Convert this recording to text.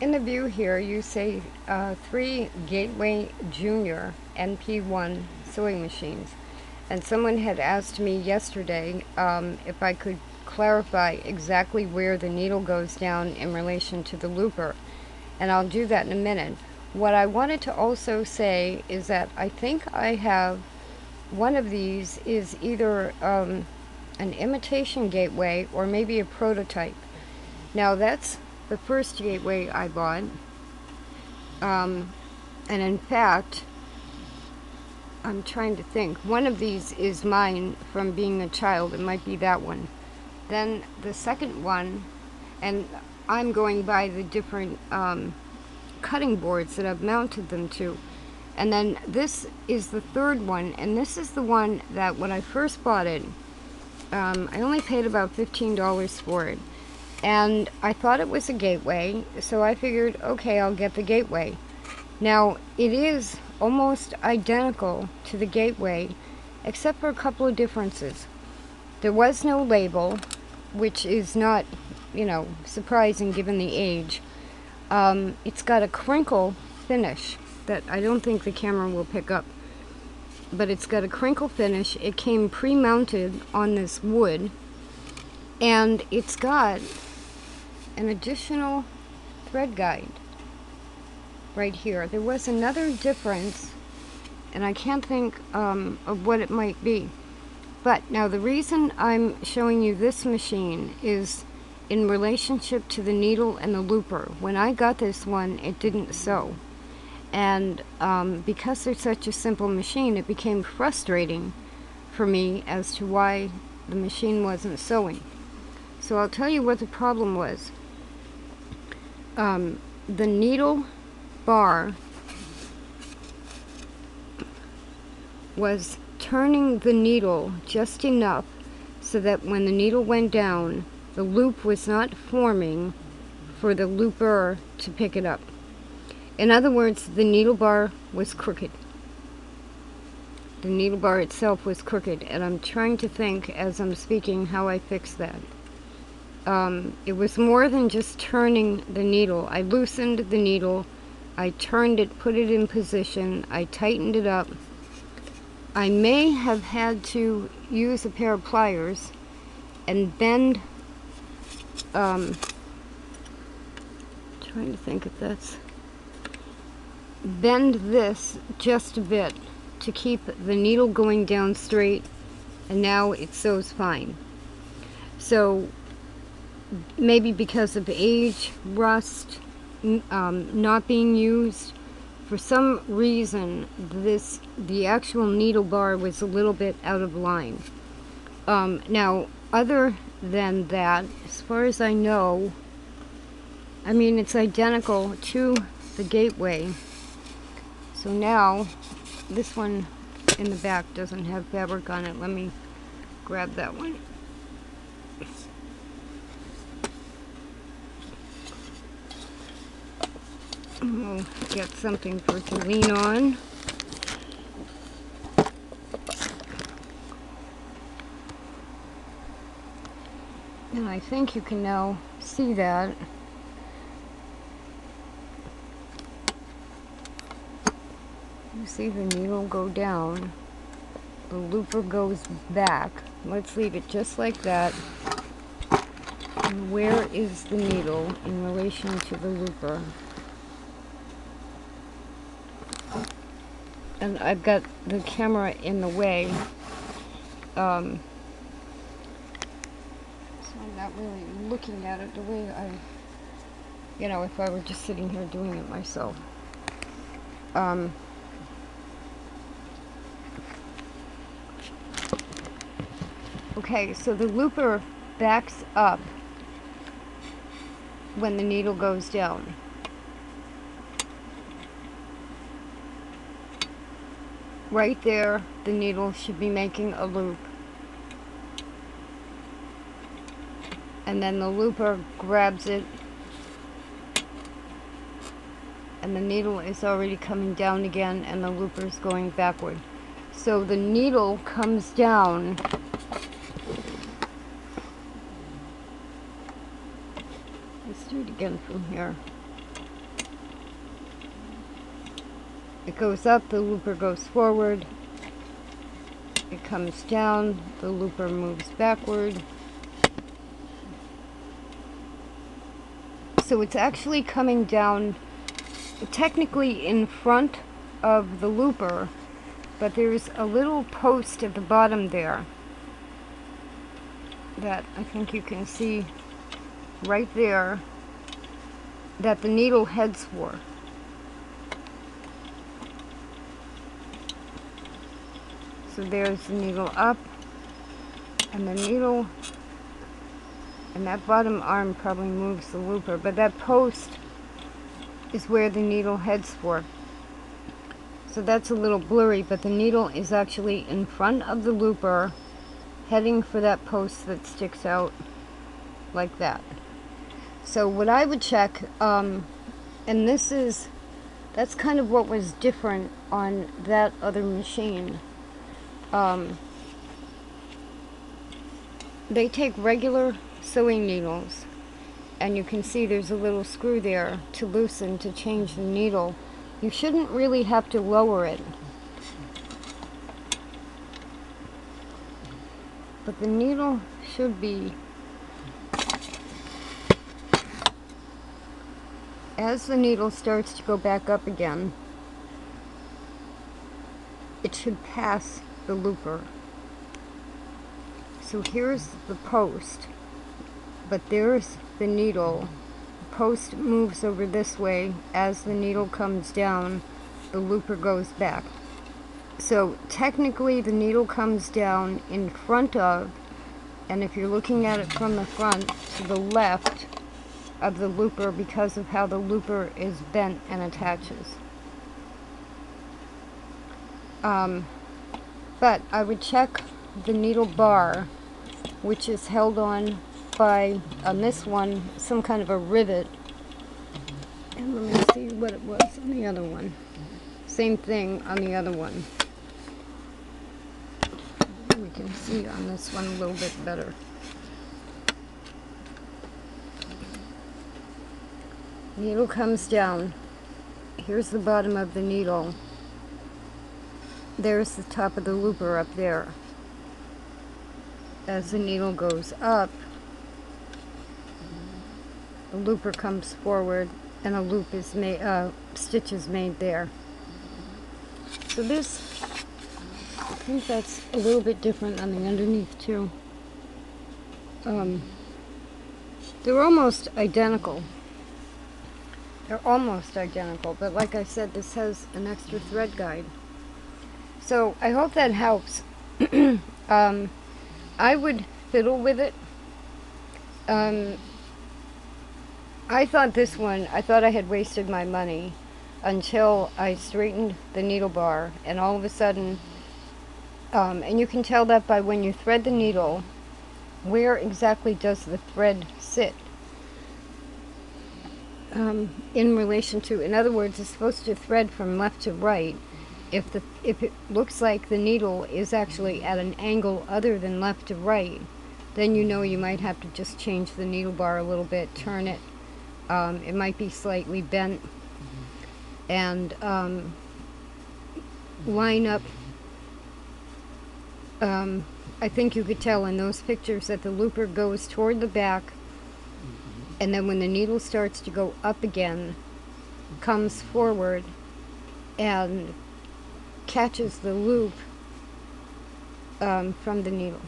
In the view here, you say 3 Gateway Junior NP-1 sewing machines. And someone had asked me yesterday if I could clarify exactly where the needle goes down in relation to the looper. And I'll do that in a minute. What I wanted to also say is that I think I have one of these is either an imitation gateway or maybe a prototype. Now that's the first gateway I bought. And in fact, I'm trying to think. One of these is mine from being a child. It might be that one. Then the second one, and I'm going by the different cutting boards that I've mounted them to. And then this is the third one, and this is the one that when I first bought it, I only paid about $15 for it. And I thought it was a gateway, so I figured, okay, I'll get the gateway. Now, it is almost identical to the gateway, except for a couple of differences. There was no label, which is not, surprising given the age. It's got a crinkle finish that I don't think the camera will pick up. But it's got a crinkle finish. It came pre-mounted on this wood. And it's got an additional thread guide right here. There was another difference, and I can't think of what it might be. But now the reason I'm showing you this machine is in relationship to the needle and the looper. When I got this one, it didn't sew. And because it's such a simple machine, it became frustrating for me as to why the machine wasn't sewing. So I'll tell you what the problem was. The needle bar was turning the needle just enough so that when the needle went down, the loop was not forming for the looper to pick it up. In other words, the needle bar was crooked. The needle bar itself was crooked, and I'm trying to think as I'm speaking how I fixed that. It was more than just turning the needle. I loosened the needle, I turned it, put it in position, I tightened it up. I may have had to use a pair of pliers and bend, trying to think if that's, bend this just a bit to keep the needle going down straight, and now it sews fine. So maybe because of age, rust, not being used, for some reason the actual needle bar was a little bit out of line. Now, other than that, as far as I know, I mean, it's identical to the gateway. So now, this one in the back doesn't have fabric on it. Let me grab that one. We'll get something for it to lean on. And I think you can now see that. You see the needle go down, the looper goes back. Let's leave it just like that. And where is the needle in relation to the looper? And I've got the camera in the way, so I'm not really looking at it the way I, if I were just sitting here doing it myself. Okay, so the looper backs up when the needle goes down. Right there, the needle should be making a loop. And then the looper grabs it, and the needle is already coming down again, and the looper is going backward. So the needle comes down let's do it again from here. It goes up, the looper goes forward. It comes down, the looper moves backward. So it's actually coming down technically in front of the looper, but there's a little post at the bottom there that I think you can see right there that the needle heads for. So there's the needle up, and the needle, and that bottom arm probably moves the looper, but that post is where the needle heads for. So that's a little blurry, but the needle is actually in front of the looper, heading for that post that sticks out like that. So what I would check, and that's kind of what was different on that other machine. They take regular sewing needles, and you can see there's a little screw there to loosen, to change the needle. You shouldn't really have to lower it, but the needle should be, as the needle starts to go back up again, it should pass the looper. So here's the post, but there's the needle. The post moves over this way. As the needle comes down, the looper goes back. So technically the needle comes down in front of, and if you're looking at it from the front, to the left of the looper because of how the looper is bent and attaches. But I would check the needle bar, which is held on by, on this one, some kind of a rivet. And let me see what it was on the other one. Same thing on the other one. We can see on this one a little bit better. Needle comes down. Here's the bottom of the needle. There's the top of the looper up there. As the needle goes up, the looper comes forward, and a loop is made, stitch is made there. So this, I think that's a little bit different on the underneath too. They're almost identical. They're almost identical, but like I said, this has an extra thread guide. So I hope that helps. I would fiddle with it. I thought this one, I thought I had wasted my money until I straightened the needle bar, and all of a sudden, and you can tell that by when you thread the needle, where exactly does the thread sit in relation to, in other words, it's supposed to thread from left to right. If it looks like the needle is actually at an angle other than left to right, then you know you might have to just change the needle bar a little bit, turn it. It might be slightly bent, and line up. I think you could tell in those pictures that the looper goes toward the back, and then when the needle starts to go up again, comes forward and catches the loop from the needle.